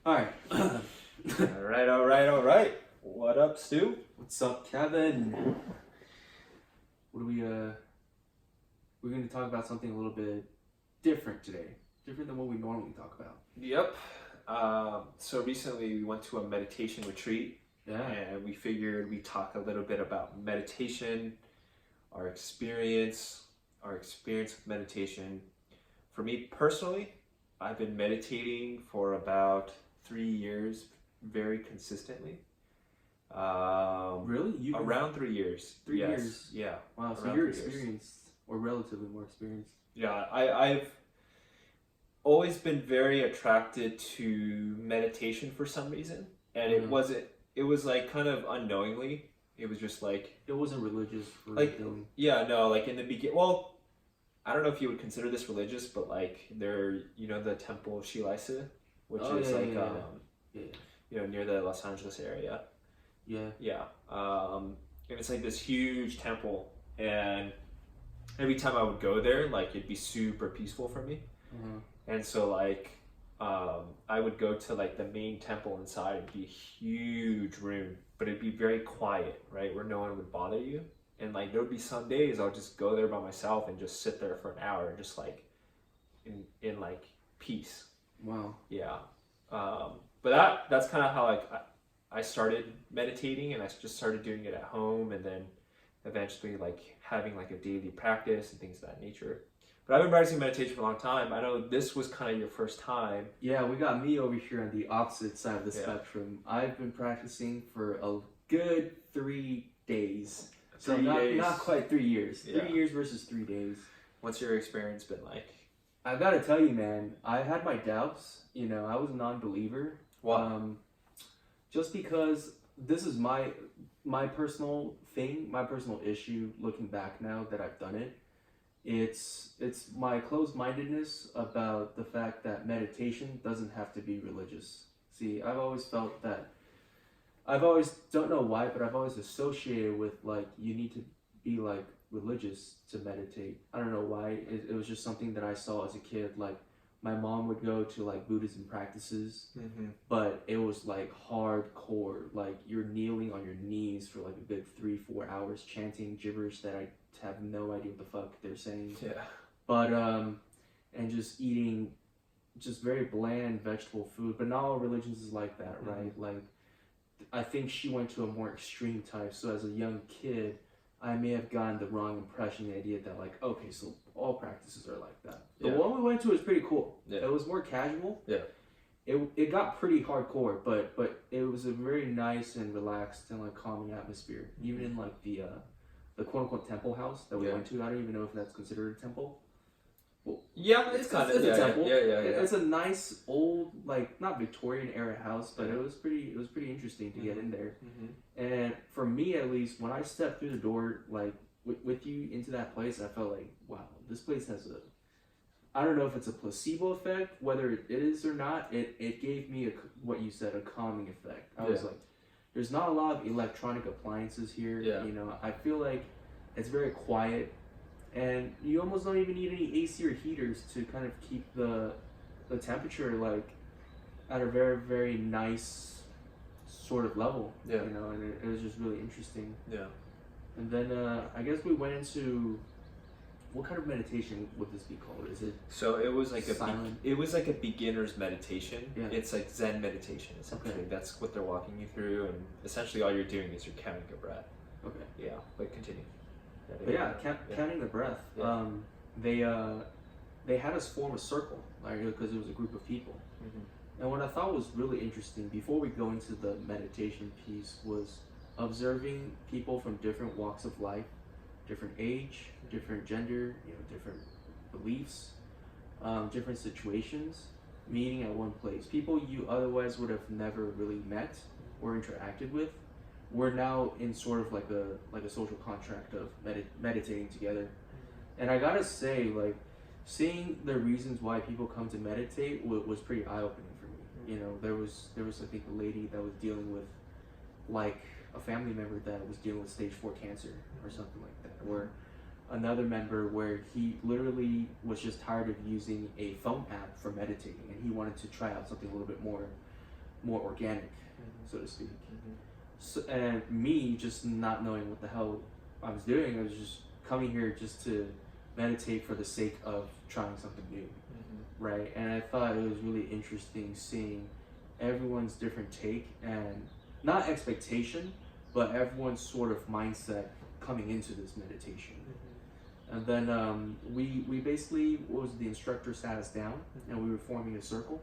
All right. All right. What up, Stu? What's up, Kevin? What do we're going to talk about something a little bit different today. Different than what we normally talk about. Yep. So recently we went to a meditation retreat. Yeah. And we figured we'd talk a little bit about meditation, our experience with meditation. For me personally, I've been meditating for about 3 years, very consistently. Really? Around 3 years. 3 Yes. years? Yeah. Wow, so around you're 3 years. experienced, or relatively more experienced. Yeah, I've always been very attracted to meditation for some reason. And it was like kind of unknowingly. It was just like... It wasn't religious for like, doing. Yeah, no, like in the beginning, well, I don't know if you would consider this religious, but like there, the temple of Shilisa, which is near the Los Angeles area. Yeah. Yeah. And it's like this huge temple, and every time I would go there, like it'd be super peaceful for me. Uh-huh. And so like, I would go to like the main temple inside. It'd be a huge room, but it'd be very quiet, right, where no one would bother you. And like there would be some days I'll just go there by myself and just sit there for an hour, just like in like peace. Wow. Yeah. But that's kind of how like I started meditating, and I just started doing it at home, and then eventually like having like a daily practice and things of that nature. But I've been practicing meditation for a long time. I know this was kind of your first time. Yeah, we got me over here on the opposite side of the spectrum. I've been practicing for a good 3 days. So not quite 3 years. 3 years versus 3 days. What's your experience been like? I gotta tell you, man, I had my doubts. I was a non-believer. Wow. Just because this is my personal thing, my personal issue. Looking back now that I've done it, it's my closed-mindedness about the fact that meditation doesn't have to be religious. See, I've always felt that. Don't know why, but I've always associated with like you need to be like religious to meditate. I don't know why. It was just something that I saw as a kid. Like my mom would go to like Buddhism practices, but it was like hardcore. Like you're kneeling on your knees for like a good 3-4 hours chanting gibberish that I have no idea what the fuck they're saying. Yeah. But and just eating just very bland vegetable food. But not all religions is like that, right? Like I think she went to a more extreme type. So as a young kid, I may have gotten the wrong impression, the idea that like, okay, so all practices are like that. The one we went to was pretty cool. Yeah. It was more casual. Yeah. It got pretty hardcore, but it was a very nice and relaxed and like calming atmosphere. Even in like the quote unquote temple house that we went to. I don't even know if that's considered a temple. Well, yeah, it's a temple. Yeah. It's a nice old, like not Victorian era house, but it was pretty interesting to get in there. And for me at least, when I stepped through the door, like with you into that place, I felt like, wow, this place has I don't know if it's a placebo effect, whether it is or not. It gave me what you said, a calming effect. I was like, there's not a lot of electronic appliances here. Yeah. I feel like it's very quiet. And you almost don't even need any AC or heaters to kind of keep the temperature like at a very, very nice sort of level. Yeah. And it was just really interesting. Yeah. And then I guess we went into what kind of meditation would this be called? Is it so it was like silent? It was like a beginner's meditation. Yeah. It's like Zen meditation essentially. Okay. That's what they're walking you through, and essentially all you're doing is you're counting your breath. Okay. Yeah, but continue. But counting the breath. Yeah. They had us form a circle, like because it was a group of people. And what I thought was really interesting before we go into the meditation piece was observing people from different walks of life, different age, different gender, different beliefs, different situations, meeting at one place. People you otherwise would have never really met or interacted with. We're now in sort of like a social contract of meditating together. And I gotta say, like, seeing the reasons why people come to meditate was pretty eye-opening for me. There was I think a lady that was dealing with like a family member that was dealing with stage 4 cancer or something like that, or another member where he literally was just tired of using a phone app for meditating, and he wanted to try out something a little bit more more organic, so to speak. So, and me just not knowing what the hell I was doing, I was just coming here just to meditate for the sake of trying something new, right? And I thought it was really interesting seeing everyone's different take and not expectation, but everyone's sort of mindset coming into this meditation. And then we basically, the instructor sat us down and we were forming a circle.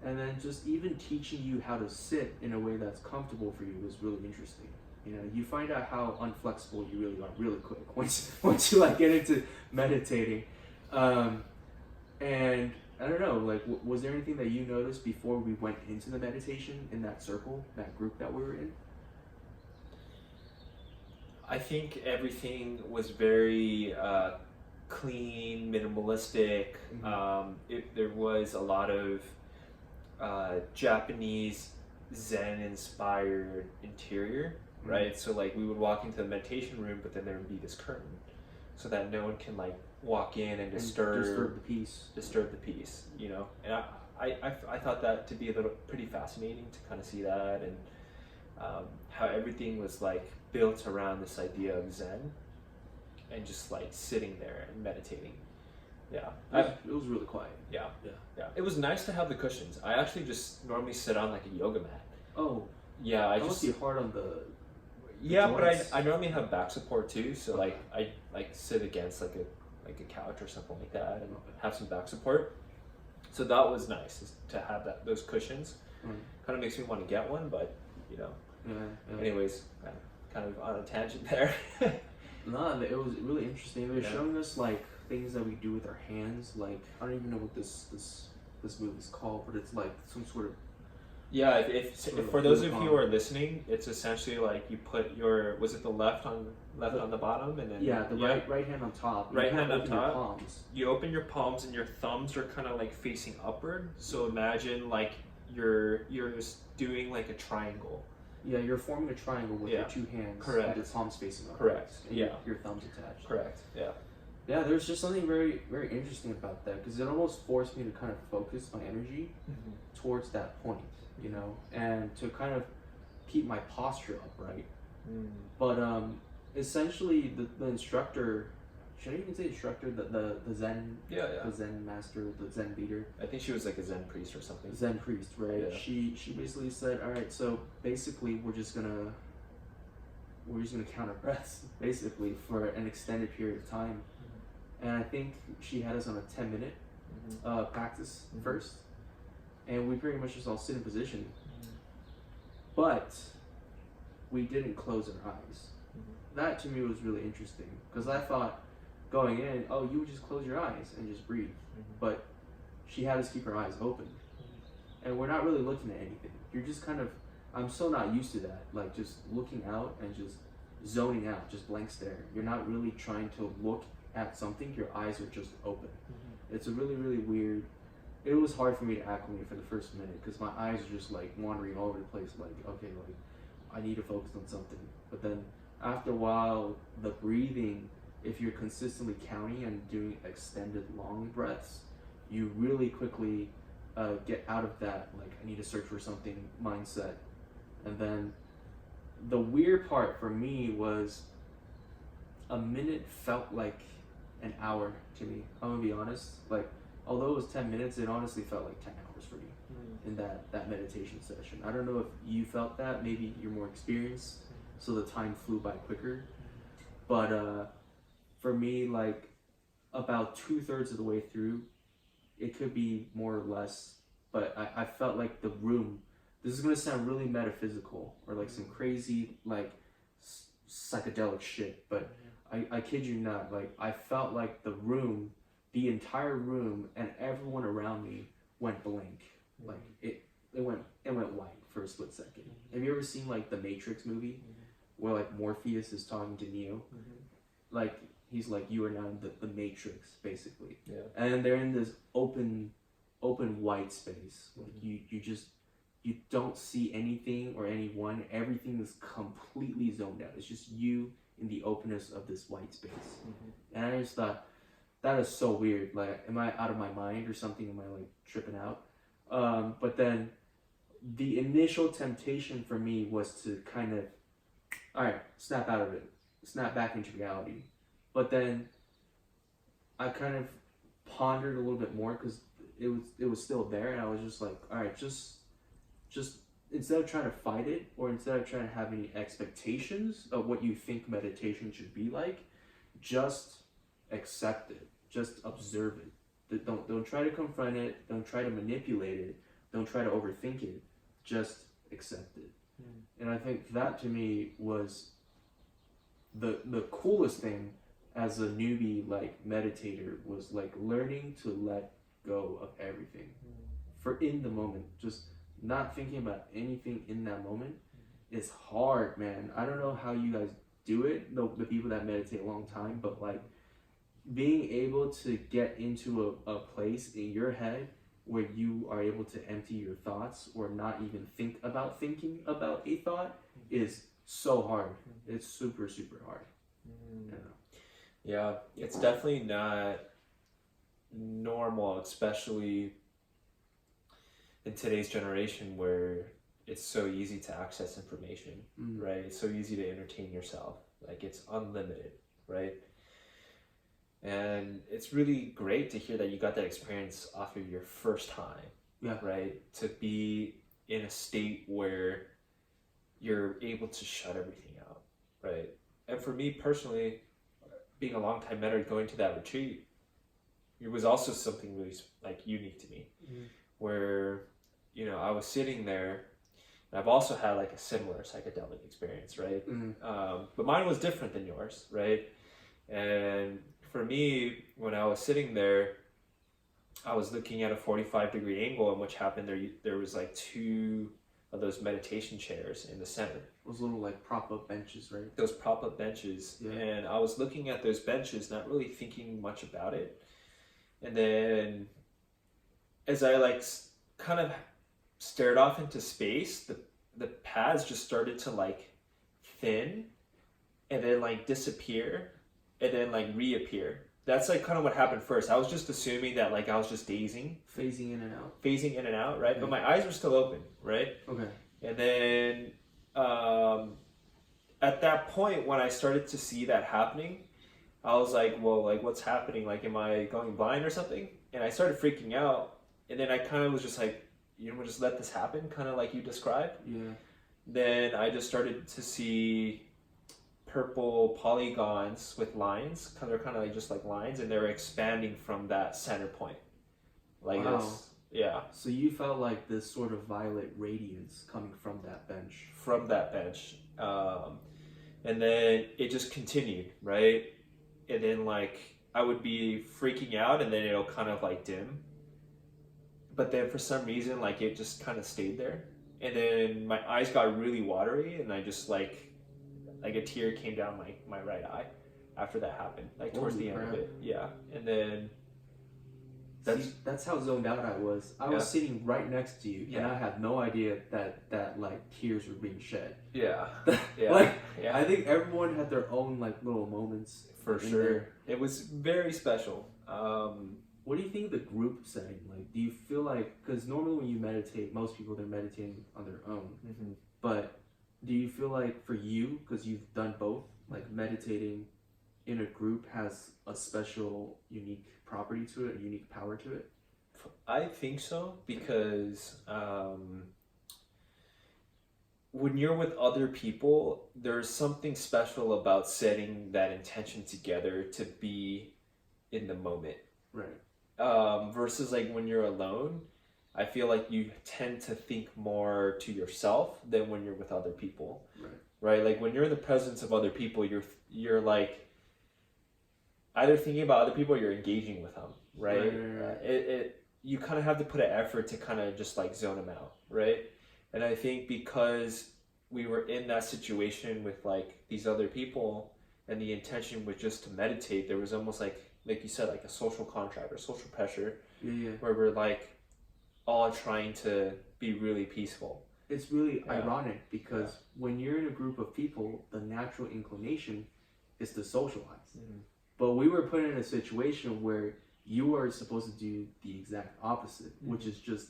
And then just even teaching you how to sit in a way that's comfortable for you was really interesting. You know, you find out how unflexible you really are really quick once you like get into meditating. And I don't know, like, was there anything that you noticed before we went into the meditation in that circle, that group that we were in? I think everything was very clean, minimalistic. There was a lot of Japanese Zen-inspired interior, right? So like we would walk into the meditation room, but then there would be this curtain, so that no one can like walk in and disturb the peace, you know. And I thought that to be a little pretty fascinating to kind of see that, and how everything was like built around this idea of Zen and just like sitting there and meditating. Yeah, it was really quiet. Yeah. It was nice to have the cushions. I actually just normally sit on like a yoga mat. Oh, yeah. I must be hard on the joints. But I normally have back support too. So like I like sit against like a couch or something like that and have some back support. So that was nice to have those cushions. Kind of makes me want to get one, but you know. Anyways, kind of on a tangent there. No, it was really interesting. They were showing us like things that we do with our hands. Like, I don't even know what this move is called, but it's like some sort of if for those of you who are listening, it's essentially like you put your, was it the left on the bottom, and then the right hand on top. Right hand on top. Palms. You open your palms and your thumbs are kind of like facing upward. So imagine like you're just doing like a triangle. Yeah, you're forming a triangle with your two hands. Correct. And the palms facing up. Correct. And your thumbs attached. Correct. Yeah. Yeah, there's just something very, very interesting about that, because it almost forced me to kind of focus my energy towards that point, you know, and to kind of keep my posture upright. But essentially, the instructor, should I even say instructor, the Zen, the Zen master, the Zen leader. I think she was like a Zen priest or something. Zen priest, right? Yeah. She basically said, all right, so basically we're just gonna count our breaths basically for an extended period of time. And I think she had us on a 10-minute practice first, and we pretty much just all sit in position, but we didn't close our eyes. That to me was really interesting, because I thought going in, oh, you would just close your eyes and just breathe, but she had us keep our eyes open, and we're not really looking at anything. You're just kind of, I'm so not used to that, like just looking out and just zoning out, just blank stare. You're not really trying to look at something, your eyes are just open. It's a really, really weird, it was hard for me to acclimate for the first minute, because my eyes are just like wandering all over the place, like, okay, like I need to focus on something. But then after a while, the breathing, if you're consistently counting and doing extended long breaths, you really quickly get out of that, like, I need to search for something mindset. And then the weird part for me was a minute felt like an hour to me. I'm gonna be honest. Like, although it was 10 minutes, it honestly felt like 10 hours for me in that meditation session. I don't know if you felt that. Maybe you're more experienced, so the time flew by quicker. But for me, like, about 2/3 of the way through, it could be more or less, but I felt like the room, this is gonna sound really metaphysical or like some crazy like psychedelic shit, but I kid you not, like I felt like the room, the entire room and everyone around me went blank. Like it went white for a split second. Have you ever seen like the Matrix movie where like Morpheus is talking to Neo? Like he's like, you are now in the Matrix, basically. Yeah. And they're in this open white space. Like you don't see anything or anyone. Everything is completely zoned out. It's just you in the openness of this white space. And I just thought, that is so weird. Like, am I out of my mind or something? Am I like tripping out? But then the initial temptation for me was to kind of, all right, snap out of it, snap back into reality. But then I kind of pondered a little bit more because it was still there, and I was just like, all right, just instead of trying to fight it, or instead of trying to have any expectations of what you think meditation should be like, just accept it, just observe it. Don't try to confront it, don't try to manipulate it, don't try to overthink it, just accept it. And I think that to me was the coolest thing as a newbie like meditator, was like learning to let go of everything for in the moment, just not thinking about anything in that moment. Is hard, man. I don't know how you guys do it, the people that meditate a long time, but like being able to get into a place in your head where you are able to empty your thoughts or not even think about thinking about a thought is so hard. It's super, super hard. Yeah, it's definitely not normal, especially in today's generation where it's so easy to access information, right? It's so easy to entertain yourself. Like, it's unlimited, right? And it's really great to hear that you got that experience off of your first time, right? To be in a state where you're able to shut everything out, right? And for me personally, being a long-time meditator, going to that retreat, it was also something really like unique to me, where, you know, I was sitting there, and I've also had like a similar psychedelic experience, right? But mine was different than yours, right? And for me, when I was sitting there, I was looking at a 45-degree angle, and which happened there was like 2 of those meditation chairs in the center. Those little like prop-up benches, right? Those prop-up benches. Yeah. And I was looking at those benches, not really thinking much about it. And then as I like kind of stared off into space, the paths just started to like thin and then like disappear and then like reappear. That's like kind of what happened first. I was just assuming that like I was just phasing in and out, right? Okay. But my eyes were still open, right? Okay. And then at that point, when I started to see that happening, I was like, well, like, what's happening? Like, am I going blind or something? And I started freaking out. And then I kind of was just like, you know, just let this happen, kind of like you described. Yeah. Then I just started to see purple polygons with lines. They're kind of like just like lines, and they're expanding from that center point. Like this. Yeah. So you felt like this sort of violet radiance coming from that bench. From that bench. And then it just continued, right? And then like I would be freaking out, and then it'll kind of like dim. But then for some reason, like it just kind of stayed there. And then my eyes got really watery, and I just like a tear came down my right eye after that happened, like towards the end of it. Yeah. And then that's how zoned out I was. I was sitting right next to you, and I had no idea that like tears were being shed. Yeah. Like, I think everyone had their own like little moments. For sure. It was very special. What do you think of the group setting? Like, do you feel like, because normally when you meditate, most people, they're meditating on their own. But do you feel like for you, because you've done both, like meditating in a group has a special, unique property to it, a unique power to it? I think so, because when you're with other people, there's something special about setting that intention together to be in the moment. Right. Versus like when you're alone, I feel like you tend to think more to yourself than when you're with other people. Right? Like when you're in the presence of other people, you're like either thinking about other people or you're engaging with them, right? You kind of have to put an effort to kind of just like zone them out, right? And I think because we were in that situation with like these other people, and the intention was just to meditate, there was almost like you said, like a social contract or social pressure, where we're like all trying to be really peaceful. It's really ironic because when you're in a group of people, the natural inclination is to socialize. But we were put in a situation where you are supposed to do the exact opposite, which is just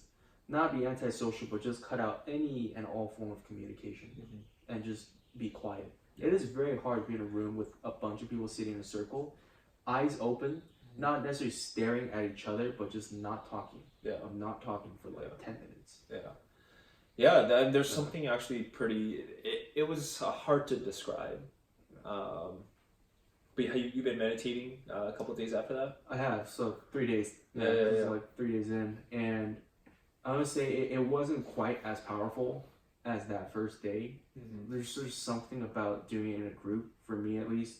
not be antisocial, but just cut out any and all form of communication and just be quiet. It is very hard being in a room with a bunch of people sitting in a circle, eyes open, not necessarily staring at each other, but just not talking. I'm not talking for like 10 minutes. There's something actually pretty, it was hard to describe. But you've been meditating a couple of days after that? I have, so 3 days. Like 3 days in, and I would say it wasn't quite as powerful as that first day. There's something about doing it in a group, for me at least,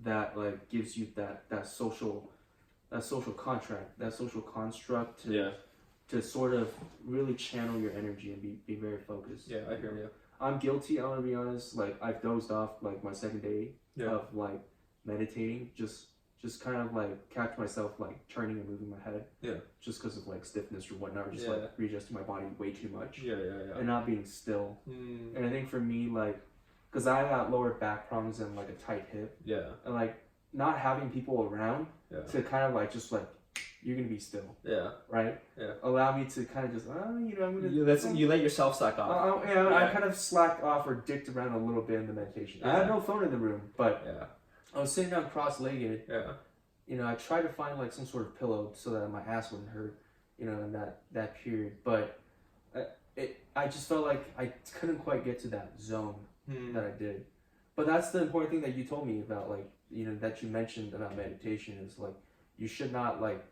that like gives you that social contract, that social construct to sort of really channel your energy and be very focused. Yeah, I hear you. I'm guilty, I want to be honest. Like, I've dozed off like my second day of like meditating, just kind of like catch myself like turning and moving my head. Just because of like stiffness or whatnot, or just like readjusting my body way too much. And not being still. And I think for me, like, because I got lower back problems and like a tight hip. And like not having people around to kind of like just like, you're gonna be still. Right. Allow me to kind of just I'm gonna. You let yourself slack off. I kind of slacked off or dicked around a little bit in the meditation. I had no phone in the room, but I was sitting down cross-legged. I tried to find like some sort of pillow so that my ass wouldn't hurt. In that period, but I just felt like I couldn't quite get to that zone that I did. But that's the important thing that you told me about, like, that you mentioned about meditation is like, you should not like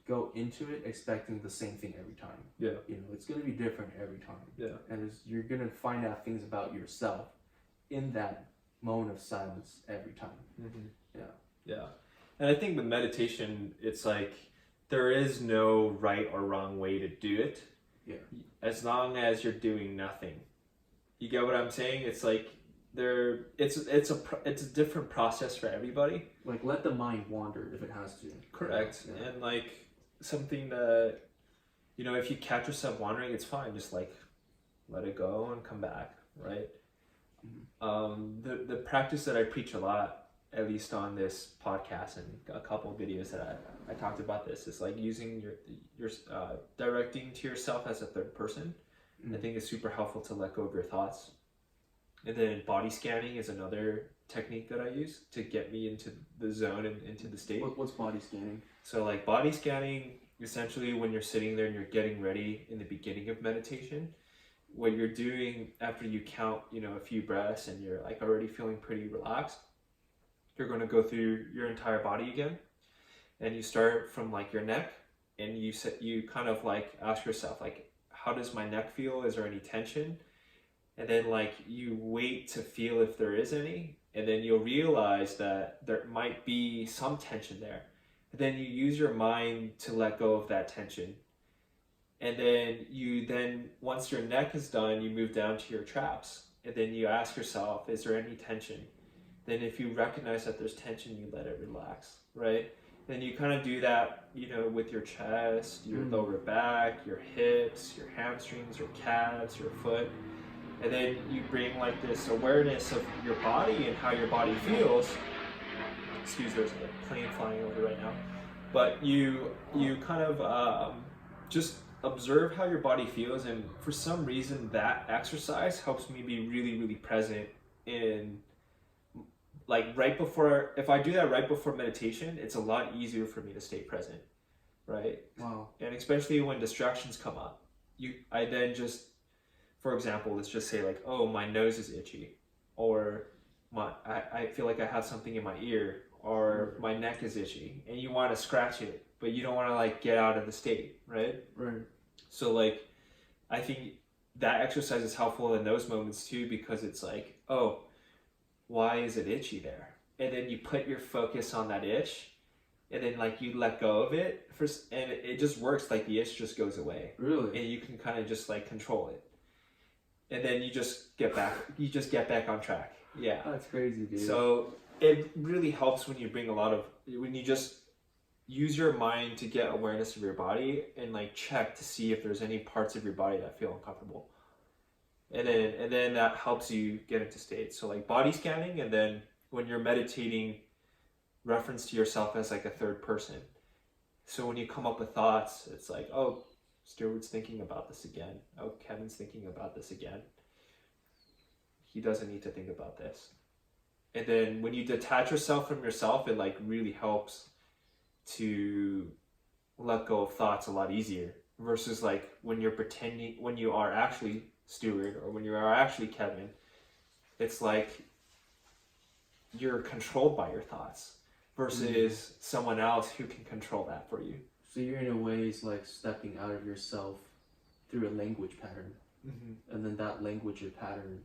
go into it expecting the same thing every time. It's going to be different every time. And you're going to find out things about yourself in that moment of silence every time. And I think with meditation, it's like there is no right or wrong way to do it. As long as you're doing nothing. You get what I'm saying? It's like it's a different process for everybody. Like, let the mind wander if it has to. Correct. And like something that if you catch yourself wandering, it's fine. Just like let it go and come back, right? The practice that I preach a lot, at least on this podcast and a couple of videos that I talked about this, is like using your directing to yourself as a third person. I think it's super helpful to let go of your thoughts. And then body scanning is another technique that I use to get me into the zone and into the state. What's body scanning? So like body scanning, essentially when you're sitting there and you're getting ready in the beginning of meditation, what you're doing after you count, a few breaths and you're like already feeling pretty relaxed, you're going to go through your entire body again. And you start from like your neck, and you kind of like ask yourself, like, how does my neck feel? Is there any tension? And then like you wait to feel if there is any, and then you'll realize that there might be some tension there. And then you use your mind to let go of that tension. And then once your neck is done, you move down to your traps, and then you ask yourself, is there any tension? Then if you recognize that there's tension, you let it relax, right? Then you kind of do that, with your chest, your lower back, your hips, your hamstrings, your calves, your foot. And then you bring like this awareness of your body and how your body feels. Excuse, there's a plane flying over right now. But you kind of just observe how your body feels. And for some reason, that exercise helps me be really, really present in, like, if I do that right before meditation, it's a lot easier for me to stay present, right? Wow. And especially when distractions come up, I then just, for example, let's just say like, oh, my nose is itchy, or I feel like I have something in my ear, or my neck is itchy, and you want to scratch it, but you don't want to like get out of the state, right? Right. So like, I think that exercise is helpful in those moments too, because it's like, oh, why is it itchy there? And then you put your focus on that itch, and then like you let go of it first, and it just works. Like the itch just goes away. Really? And you can kind of just like control it. And then you just get back on track. Yeah. That's crazy, dude. So it really helps when you just use your mind to get awareness of your body and like check to see if there's any parts of your body that feel uncomfortable. And then that helps you get into state. So like body scanning, and then when you're meditating, reference to yourself as like a third person. So when you come up with thoughts, it's like, oh, Stuart's thinking about this again. Oh, Kevin's thinking about this again. He doesn't need to think about this. And then when you detach yourself from yourself, it like really helps to let go of thoughts a lot easier, versus like when you're pretending, when you are actually Stuart or when you are actually Kevin, it's like you're controlled by your thoughts versus someone else who can control that for you. So you're in a way like stepping out of yourself through a language pattern, and then that language or pattern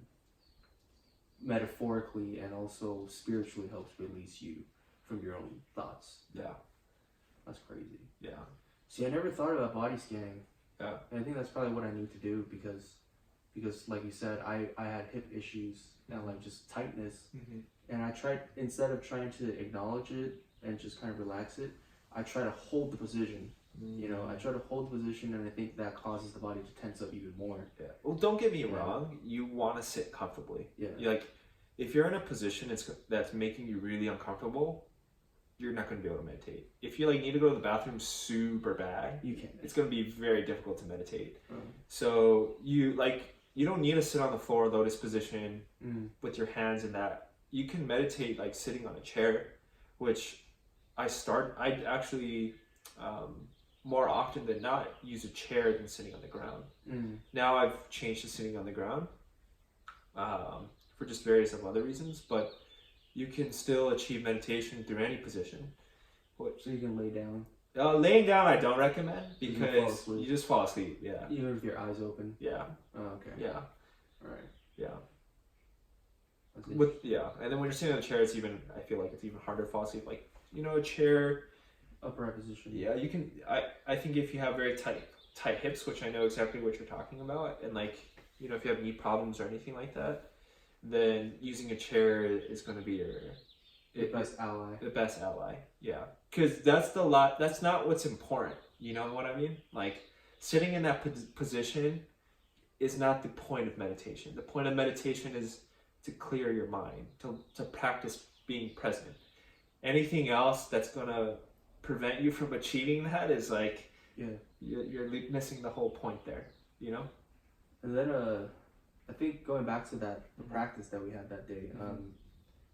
metaphorically and also spiritually helps release you from your own thoughts. Yeah. That's crazy. Yeah. See, I never thought about body scanning. Yeah. And I think that's probably what I need to do because like you said, I had hip issues and like just tightness. And I tried, instead of trying to acknowledge it and just kind of relax it, I try to hold the position. You know, I try to hold the position, and I think that causes the body to tense up even more. Yeah. Well, don't get me wrong. You want to sit comfortably. Yeah. Like, if you're in a position that's making you really uncomfortable, you're not going to be able to meditate. If you like need to go to the bathroom super bad, You can't. it's going to be very difficult to meditate. So you don't need to sit on the floor, lotus position, with your hands in that. You can meditate like sitting on a chair, which I actually more often than not use a chair than sitting on the ground. Now I've changed to sitting on the ground for just various of other reasons, but you can still achieve meditation through any position. So you can lay down. Laying down I don't recommend, because you you just fall asleep. Yeah. Even with your eyes open. Yeah. Oh, okay. Yeah. All right. Yeah. That's And then when you're sitting on a chair, I feel like it's even harder to fall asleep. Like, you know, a chair. Upright position. Yeah, you can. I think if you have very tight hips, which I know exactly what you're talking about, and like, you know, if you have knee problems or anything like that, then using a chair is going to be the best ally. The best ally. Yeah, because that's not what's important. You know what I mean? Like, sitting in that position is not the point of meditation. The point of meditation is to clear your mind, to practice being present. Anything else that's gonna prevent you from achieving that is like, you're missing the whole point there, you know? And then I think going back to the practice that we had that day,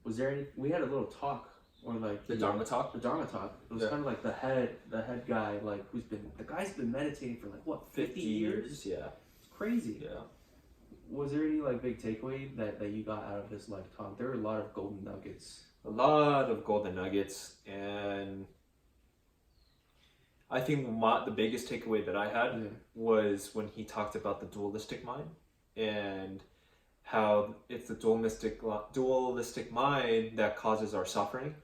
was there we had a little talk, or like the Dharma talk? The Dharma talk. It was kind of like the head guy, like the guy's been meditating for like what, 50 years? Yeah. It's crazy. Yeah. Was there any like big takeaway that you got out of his like talk? There were a lot of golden nuggets. A lot of golden nuggets, and I think the biggest takeaway that I had was when he talked about the dualistic mind, and how it's the dualistic mind that causes our suffering,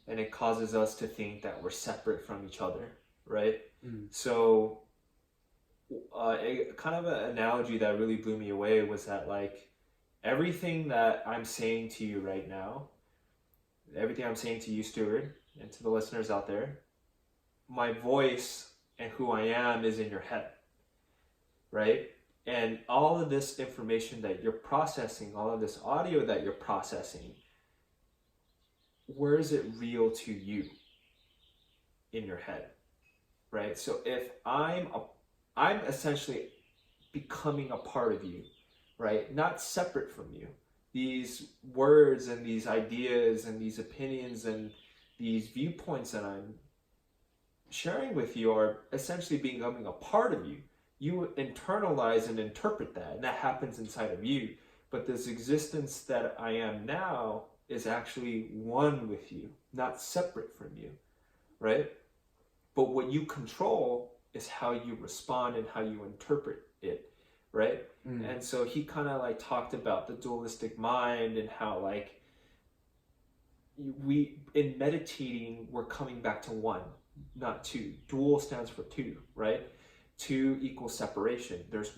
and it causes us to think that we're separate from each other, right? So kind of an analogy that really blew me away was that, like, everything that I'm saying to you right now, everything I'm saying to you, Stuart, and to the listeners out there, my voice and who I am is in your head, right? And all of this information that you're processing, all of this audio that you're processing, where is it real to you? In your head, right? So if I'm essentially becoming a part of you, right? Not separate from you. These words and these ideas and these opinions and these viewpoints that I'm sharing with you are essentially becoming a part of you. You internalize and interpret that, and that happens inside of you. But this existence that I am now is actually one with you, not separate from you, right? But what you control is how you respond and how you interpret it, right? And so he kind of like talked about the dualistic mind and how, like, we in meditating, we're coming back to one, not two. Dual stands for two, right? Two equals separation. There's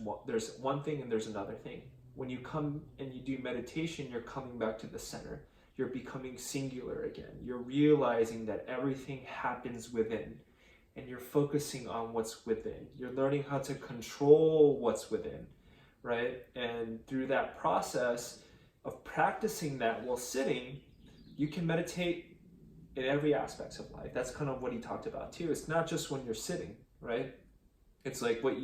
one thing and there's another thing. When you come and you do meditation, you're coming back to the center. You're becoming singular again. You're realizing that everything happens within, and you're focusing on what's within. You're learning how to control what's within, right? And through that process of practicing that while sitting, you can meditate in every aspect of life. That's kind of what he talked about too. It's not just when you're sitting, right? It's like when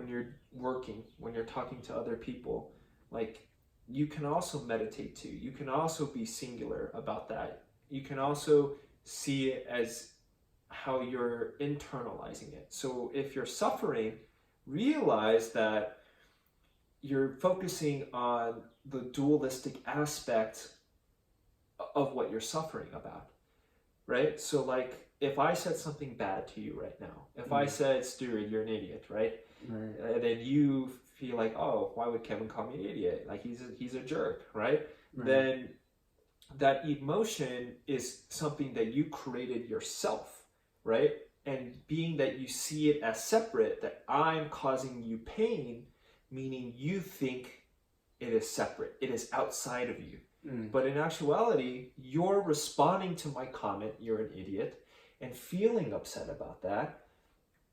you're working, when you're talking to other people, like you can also meditate too. You can also be singular about that. You can also see it as how you're internalizing it. So if you're suffering, realize that you're focusing on the dualistic aspect of what you're suffering about, right? So like if I said something bad to you right now, if I said, Stuart, you're an idiot, right? And then you feel like, oh, why would Kevin call me an idiot? Like he's a jerk, right? Then that emotion is something that you created yourself, right? And being that you see it as separate, that I'm causing you pain, meaning you think it is separate, it is outside of you. But in actuality, you're responding to my comment, you're an idiot, and feeling upset about that.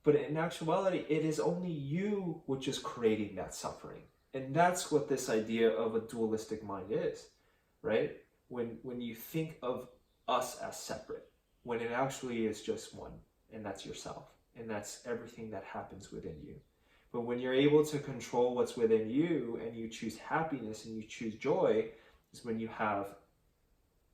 But in actuality, it is only you which is creating that suffering. And that's what this idea of a dualistic mind is, right? When you think of us as separate, when it actually is just one, and that's yourself, and that's everything that happens within you. But when you're able to control what's within you, and you choose happiness and you choose joy, is when you have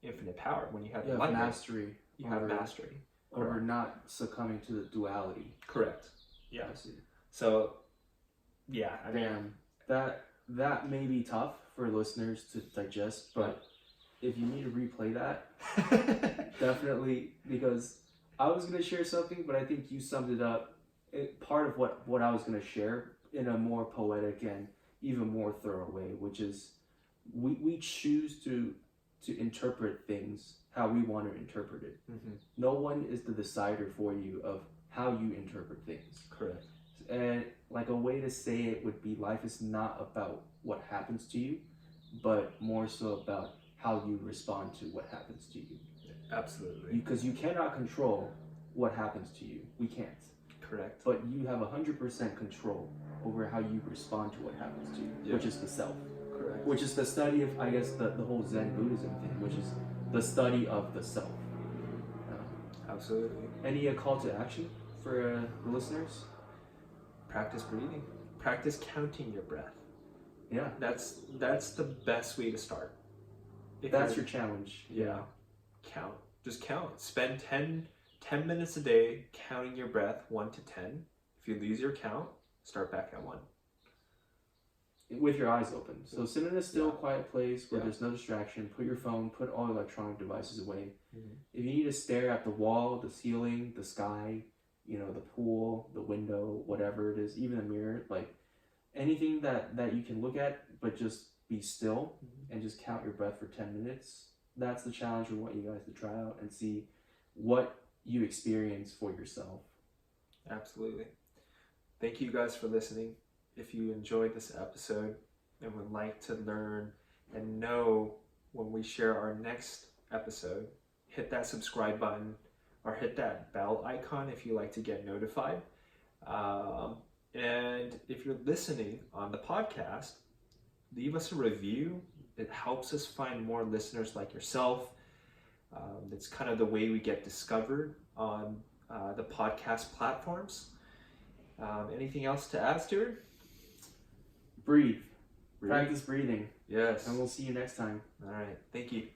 infinite power, when you have mastery. You have mastery. Over not succumbing to the duality. Correct. Yeah. I see. So, yeah. I mean, that may be tough for listeners to digest, but if you need to replay that, definitely, because I was going to share something, but I think you summed it up. Part of what I was going to share in a more poetic and even more thorough way, which is we choose to interpret things how we want to interpret it. No one is the decider for you of how you interpret things. Correct. And like a way to say it would be, life is not about what happens to you, but more so about how you respond to what happens to you. Absolutely. Because you cannot control what happens to you. We can't. Correct. But you have 100% control over how you respond to what happens to you, which is the self. Correct. Which is the study of, I guess, the whole Zen Buddhism thing, which is the study of the self. Absolutely. Any call to action for the listeners? Practice breathing. Practice counting your breath. Yeah. That's the best way to start. That's your challenge. Yeah. Count. Just count. Spend 10 minutes a day counting your breath, 1 to 10. If you lose your count, start back at 1. With your eyes open. So sit in a still, quiet place where there's no distraction. Put your phone, put all electronic devices away. If you need to stare at the wall, the ceiling, the sky, the pool, the window, whatever it is, even the mirror, like anything that you can look at, but just be still and just count your breath for 10 minutes. That's the challenge we want you guys to try out and see what you experience for yourself. Absolutely. Thank you guys for listening. If you enjoyed this episode and would like to learn and know when we share our next episode, hit that subscribe button or hit that bell icon if you like to get notified. And if you're listening on the podcast, leave us a review. It helps us find more listeners like yourself. It's kind of the way we get discovered on the podcast platforms. Anything else to add, Stuart? Breathe. Practice breathing. Yes. And we'll see you next time. All right. Thank you.